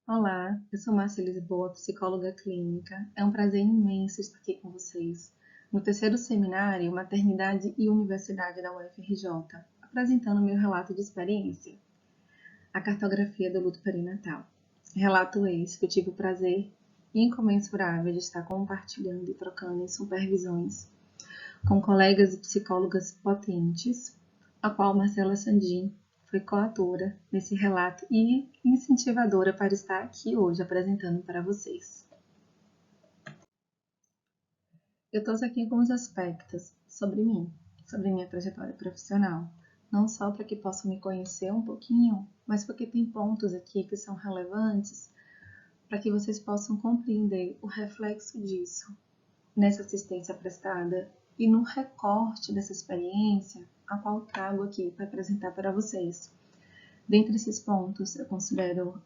Olá, eu sou Márcia Lisboa, psicóloga clínica. É um prazer imenso estar aqui com vocês no terceiro seminário Maternidade e Universidade da UFRJ, apresentando meu relato de experiência, a cartografia do luto perinatal. Relato esse que eu tive o prazer incomensurável de estar compartilhando e trocando em supervisões com colegas e psicólogas potentes, a qual Marcela Sandin foi coautora nesse relato e incentivadora para estar aqui hoje apresentando para vocês. Eu trouxe aqui alguns aspectos sobre mim, sobre minha trajetória profissional, não só para que possam me conhecer um pouquinho, mas porque tem pontos aqui que são relevantes para que vocês possam compreender o reflexo disso nessa assistência prestada e no recorte dessa experiência, a qual trago aqui para apresentar para vocês. Dentre esses pontos, eu considero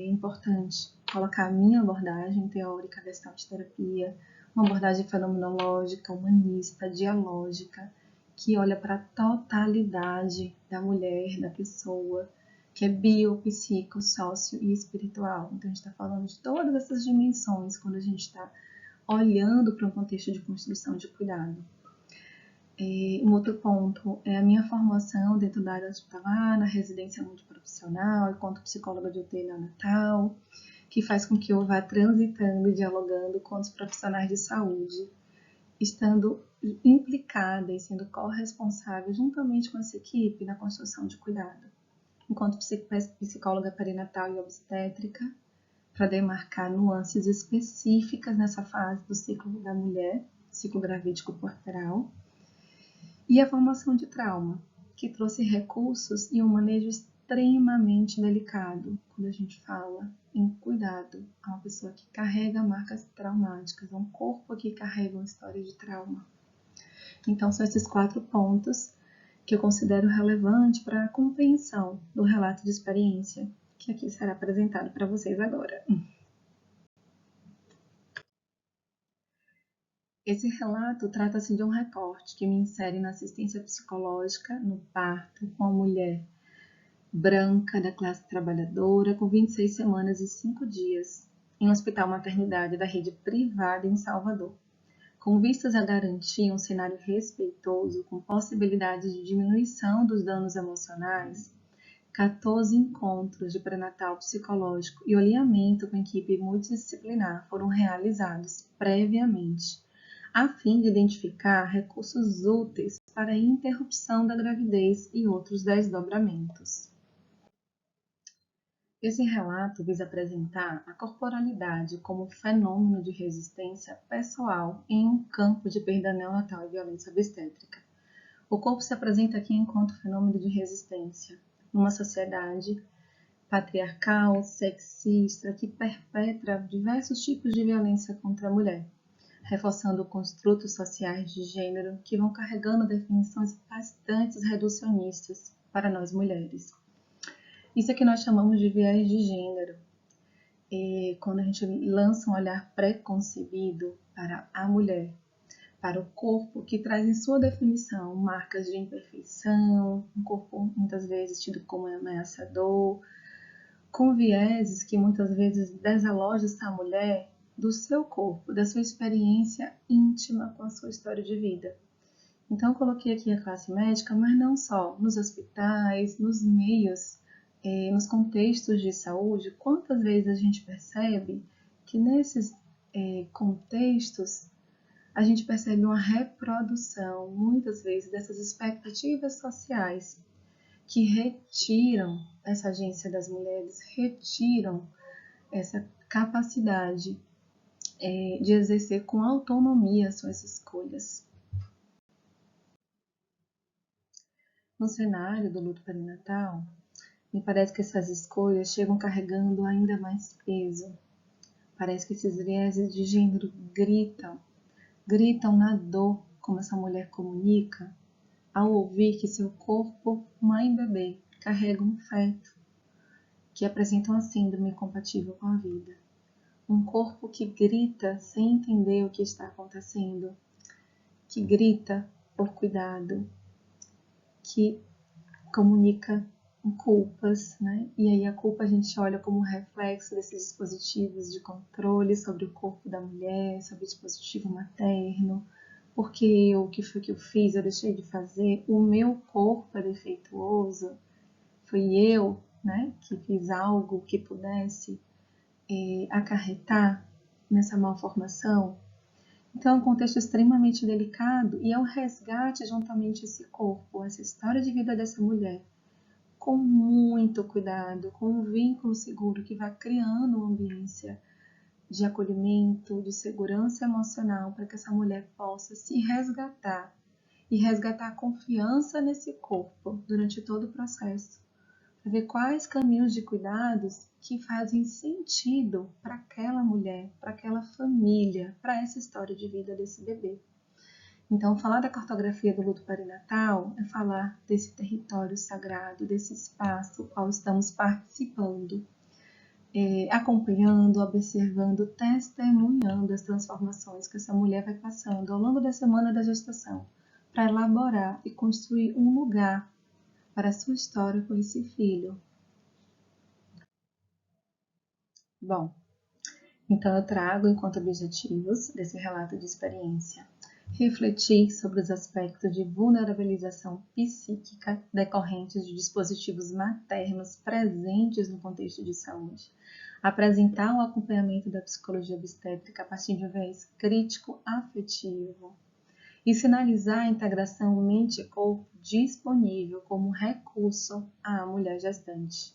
importante colocar a minha abordagem teórica da Gestalt terapia, uma abordagem fenomenológica, humanista, dialógica, que olha para a totalidade da mulher, da pessoa, que é bio, psico, sócio e espiritual. Então, a gente está falando de todas essas dimensões quando a gente está olhando para um contexto de construção de cuidado. Um outro ponto é a minha formação dentro da área hospitalar, na residência multiprofissional, enquanto psicóloga de UTI neonatal, que faz com que eu vá transitando e dialogando com os profissionais de saúde, estando implicada e sendo corresponsável juntamente com essa equipe na construção de cuidado. Enquanto psicóloga perinatal e obstétrica, para demarcar nuances específicas nessa fase do ciclo da mulher, ciclo gravídico puerperal, e a formação de trauma, que trouxe recursos e um manejo extremamente delicado quando a gente fala em cuidado a uma pessoa que carrega marcas traumáticas, a um corpo que carrega uma história de trauma. Então, são esses 4 pontos que eu considero relevante para a compreensão do relato de experiência, que aqui será apresentado para vocês agora. Esse relato trata-se de um recorte que me insere na assistência psicológica no parto com a mulher branca da classe trabalhadora com 26 semanas e 5 dias em um hospital maternidade da rede privada em Salvador, com vistas a garantir um cenário respeitoso com possibilidades de diminuição dos danos emocionais. 14 encontros de pré-natal psicológico e alinhamento com a equipe multidisciplinar foram realizados previamente, a fim de identificar recursos úteis para a interrupção da gravidez e outros desdobramentos. Esse relato visa apresentar a corporalidade como fenômeno de resistência pessoal em um campo de perda neonatal e violência obstétrica. O corpo se apresenta aqui enquanto fenômeno de resistência, numa sociedade patriarcal, sexista, que perpetra diversos tipos de violência contra a mulher, reforçando construtos sociais de gênero que vão carregando definições bastante reducionistas para nós mulheres. Isso é que nós chamamos de viés de gênero. E quando a gente lança um olhar preconcebido para a mulher, para o corpo, que traz em sua definição marcas de imperfeição, um corpo muitas vezes tido como ameaçador, com vieses que muitas vezes desalojam essa mulher do seu corpo, da sua experiência íntima com a sua história de vida. Então, eu coloquei aqui a classe médica, mas não só nos hospitais, nos meios, nos contextos de saúde. Quantas vezes a gente percebe que nesses contextos a gente percebe uma reprodução, muitas vezes, dessas expectativas sociais que retiram essa agência das mulheres, retiram essa capacidade de exercer com autonomia suas escolhas. No cenário do luto perinatal, me parece que essas escolhas chegam carregando ainda mais peso. Parece que esses vieses de gênero gritam na dor, como essa mulher comunica, ao ouvir que seu corpo, mãe e bebê, carrega um feto que apresenta uma síndrome incompatível com a vida. Um corpo que grita sem entender o que está acontecendo, que grita por cuidado, que comunica culpas, né? E aí a culpa a gente olha como um reflexo desses dispositivos de controle sobre o corpo da mulher, sobre o dispositivo materno, porque eu, o que foi que eu fiz, eu deixei de fazer, o meu corpo é defeituoso, fui eu, né, que fiz algo que pudesse acarretar nessa malformação. Então é um contexto extremamente delicado e é um resgate juntamente esse corpo, essa história de vida dessa mulher, com muito cuidado, com um vínculo seguro que vai criando uma ambiência de acolhimento, de segurança emocional para que essa mulher possa se resgatar e resgatar a confiança nesse corpo durante todo o processo, para ver quais caminhos de cuidados que fazem sentido para aquela mulher, para aquela família, para essa história de vida desse bebê. Então, falar da cartografia do luto perinatal é falar desse território sagrado, desse espaço ao qual estamos participando, acompanhando, observando, testemunhando as transformações que essa mulher vai passando ao longo da semana da gestação, para elaborar e construir um lugar para a sua história com esse filho. Bom, então eu trago enquanto objetivos desse relato de experiência refletir sobre os aspectos de vulnerabilização psíquica decorrentes de dispositivos maternos presentes no contexto de saúde, apresentar o acompanhamento da psicologia obstétrica a partir de um viés crítico afetivo e sinalizar a integração mente-corpo disponível como recurso à mulher gestante.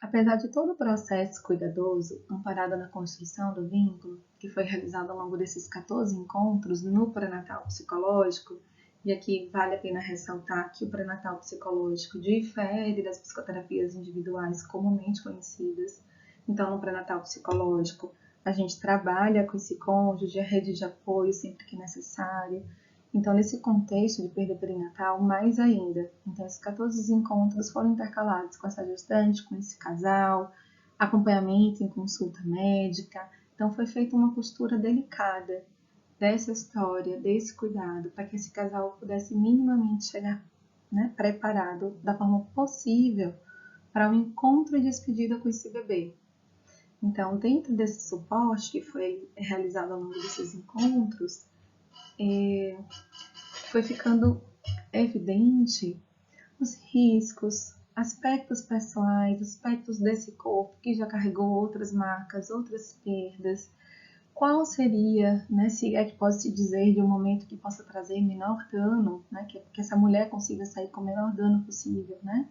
Apesar de todo o processo cuidadoso, amparado na construção do vínculo, que foi realizado ao longo desses 14 encontros no pré-natal psicológico, e aqui vale a pena ressaltar que o pré-natal psicológico difere das psicoterapias individuais comumente conhecidas. Então, no pré-natal psicológico, a gente trabalha com esse cônjuge, a rede de apoio sempre que necessário. Então, nesse contexto de perda perinatal, mais ainda. Então, esses 14 encontros foram intercalados com essa gestante, com esse casal, acompanhamento em consulta médica. Então, foi feita uma costura delicada dessa história, desse cuidado, para que esse casal pudesse minimamente chegar, né, preparado da forma possível para o encontro e despedida com esse bebê. Então, dentro desse suporte que foi realizado ao longo desses encontros, foi ficando evidente os riscos, aspectos pessoais, aspectos desse corpo que já carregou outras marcas, outras perdas. Qual seria, né, se é que pode se dizer de um momento que possa trazer menor dano, né, que essa mulher consiga sair com o menor dano possível, né,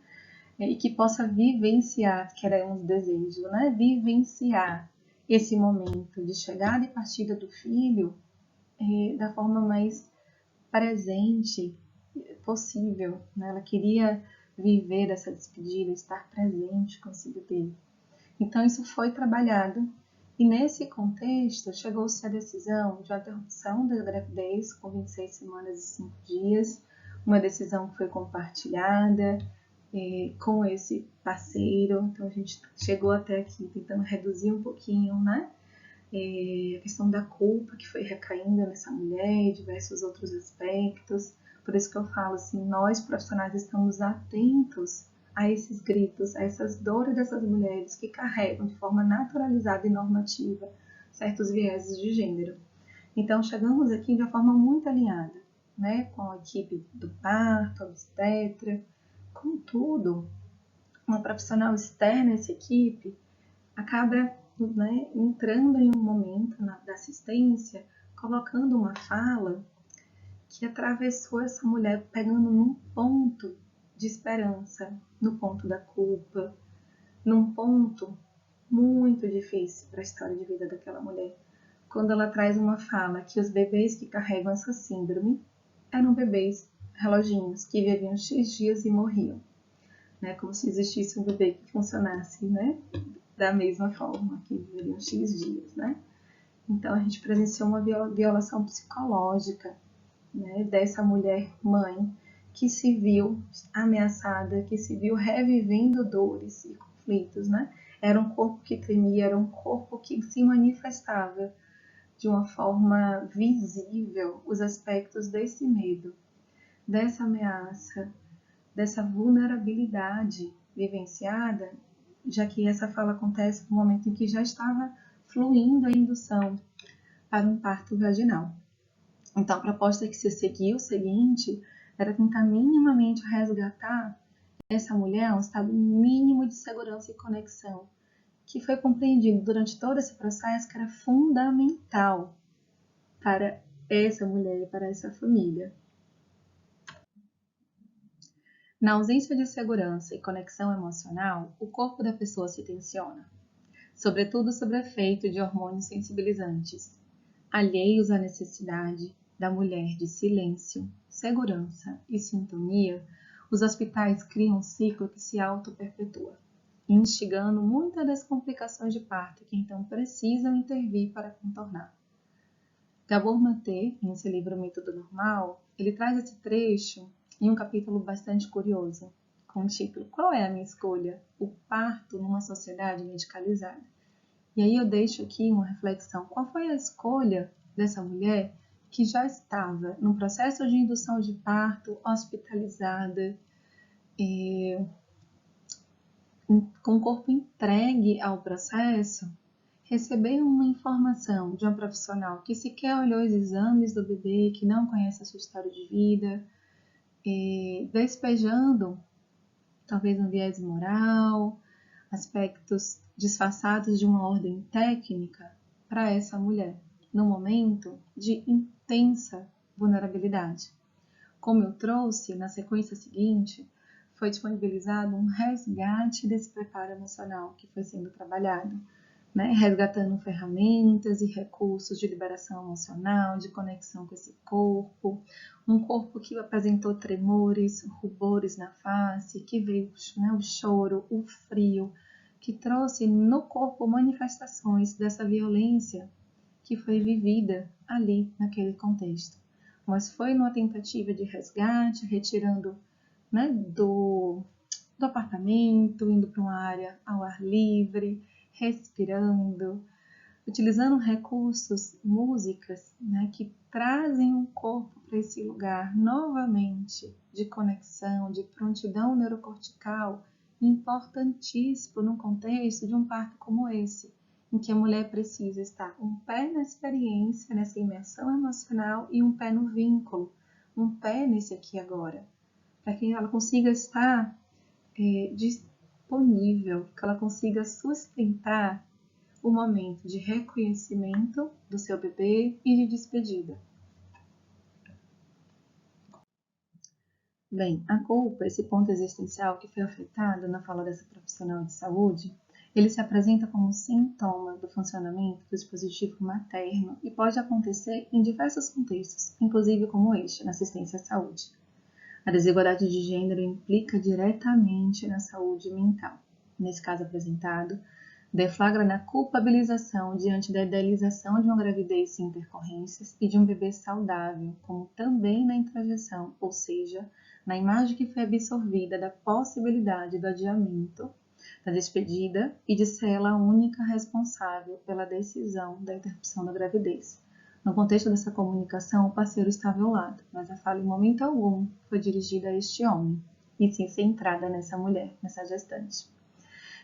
e que possa vivenciar, queremos desejo, né, vivenciar esse momento de chegada e partida do filho da forma mais presente possível, né? Ela queria viver essa despedida, estar presente com esse bebê. Então isso foi trabalhado e nesse contexto chegou-se à decisão de interrupção da gravidez com 26 semanas e 5 dias, uma decisão que foi compartilhada com esse parceiro. Então a gente chegou até aqui tentando reduzir um pouquinho, né? A questão da culpa que foi recaindo nessa mulher e diversos outros aspectos. Por isso que eu falo assim, nós profissionais estamos atentos a esses gritos, a essas dores dessas mulheres que carregam de forma naturalizada e normativa certos vieses de gênero. Então chegamos aqui de uma forma muito alinhada, né, com a equipe do parto, obstetra. Contudo, uma profissional externa a essa equipe acaba, né, entrando em um momento da assistência, colocando uma fala que atravessou essa mulher, pegando num ponto de esperança, no ponto da culpa, num ponto muito difícil para a história de vida daquela mulher. Quando ela traz uma fala que os bebês que carregam essa síndrome eram bebês reloginhos, que viviam X dias e morriam. Né? Como se existisse um bebê que funcionasse, né, da mesma forma, que viveriam X dias, né? Então a gente presenciou uma violação psicológica, né, dessa mulher mãe que se viu ameaçada, que se viu revivendo dores e conflitos, né? Era um corpo que tremia, era um corpo que se manifestava de uma forma visível os aspectos desse medo, dessa ameaça, dessa vulnerabilidade vivenciada, já que essa fala acontece no momento em que já estava fluindo a indução para um parto vaginal. Então, a proposta que se seguiu, o seguinte, era tentar minimamente resgatar essa mulher a um estado mínimo de segurança e conexão, que foi compreendido durante todo esse processo que era fundamental para essa mulher e para essa família. Na ausência de segurança e conexão emocional, o corpo da pessoa se tensiona, sobretudo sob o efeito de hormônios sensibilizantes, alheios à necessidade da mulher de silêncio, segurança e sintonia. Os hospitais criam um ciclo que se auto-perpetua, instigando muitas das complicações de parto que então precisam intervir para contornar. Gabor Maté, em seu livro Mito do Normal, ele traz esse trecho em um capítulo bastante curioso, com o título Qual é a minha escolha? O parto numa sociedade medicalizada. E aí eu deixo aqui uma reflexão. Qual foi a escolha dessa mulher que já estava no processo de indução de parto, hospitalizada, com o corpo entregue ao processo, receber uma informação de uma profissional que sequer olhou os exames do bebê, que não conhece a sua história de vida, despejando talvez um viés moral, aspectos disfarçados de uma ordem técnica para essa mulher, num momento de intensa vulnerabilidade. Como eu trouxe, na sequência seguinte, foi disponibilizado um resgate desse preparo emocional que foi sendo trabalhado, resgatando ferramentas e recursos de liberação emocional, de conexão com esse corpo, um corpo que apresentou tremores, rubores na face, que veio o choro, o frio, que trouxe no corpo manifestações dessa violência que foi vivida ali naquele contexto. Mas foi numa tentativa de resgate, retirando do apartamento, indo para uma área ao ar livre, respirando, utilizando recursos, músicas, que trazem o corpo para esse lugar novamente de conexão, de prontidão neurocortical, importantíssimo no contexto de um parto como esse, em que a mulher precisa estar um pé na experiência, nessa imersão emocional e um pé no vínculo, um pé nesse aqui agora, para que ela consiga estar disponível, que ela consiga sustentar o momento de reconhecimento do seu bebê e de despedida. Bem, a culpa, esse ponto existencial que foi afetado na fala dessa profissional de saúde, ele se apresenta como sintoma do funcionamento do dispositivo materno e pode acontecer em diversos contextos, inclusive como este, na assistência à saúde. A desigualdade de gênero implica diretamente na saúde mental. Nesse caso apresentado, deflagra na culpabilização diante da idealização de uma gravidez sem intercorrências e de um bebê saudável, como também na introjeção, ou seja, na imagem que foi absorvida da possibilidade do adiamento, da despedida e de ser ela a única responsável pela decisão da interrupção da gravidez. No contexto dessa comunicação, o parceiro estava ao lado, mas a fala em momento algum foi dirigida a este homem, e sim centrada nessa mulher, nessa gestante.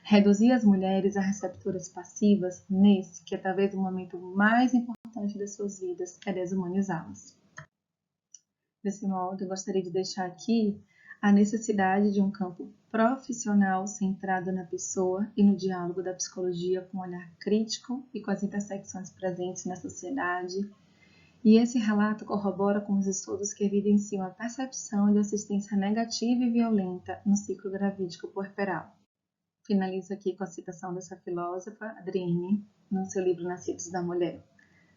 Reduzir as mulheres a receptoras passivas nesse, que é talvez o momento mais importante das suas vidas, é desumanizá-las. Desse modo, eu gostaria de deixar aqui a necessidade de um campo profissional centrado na pessoa e no diálogo da psicologia com um olhar crítico e com as intersecções presentes na sociedade. E esse relato corrobora com os estudos que evidenciam a percepção de assistência negativa e violenta no ciclo gravídico puerperal. Finalizo aqui com a citação dessa filósofa, Adrienne, no seu livro Nascidos da Mulher.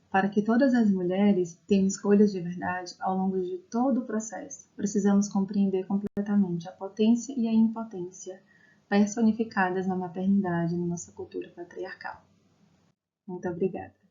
Para que todas as mulheres tenham escolhas de verdade ao longo de todo o processo, precisamos compreender completamente a potência e a impotência personificadas na maternidade na nossa cultura patriarcal. Muito obrigada.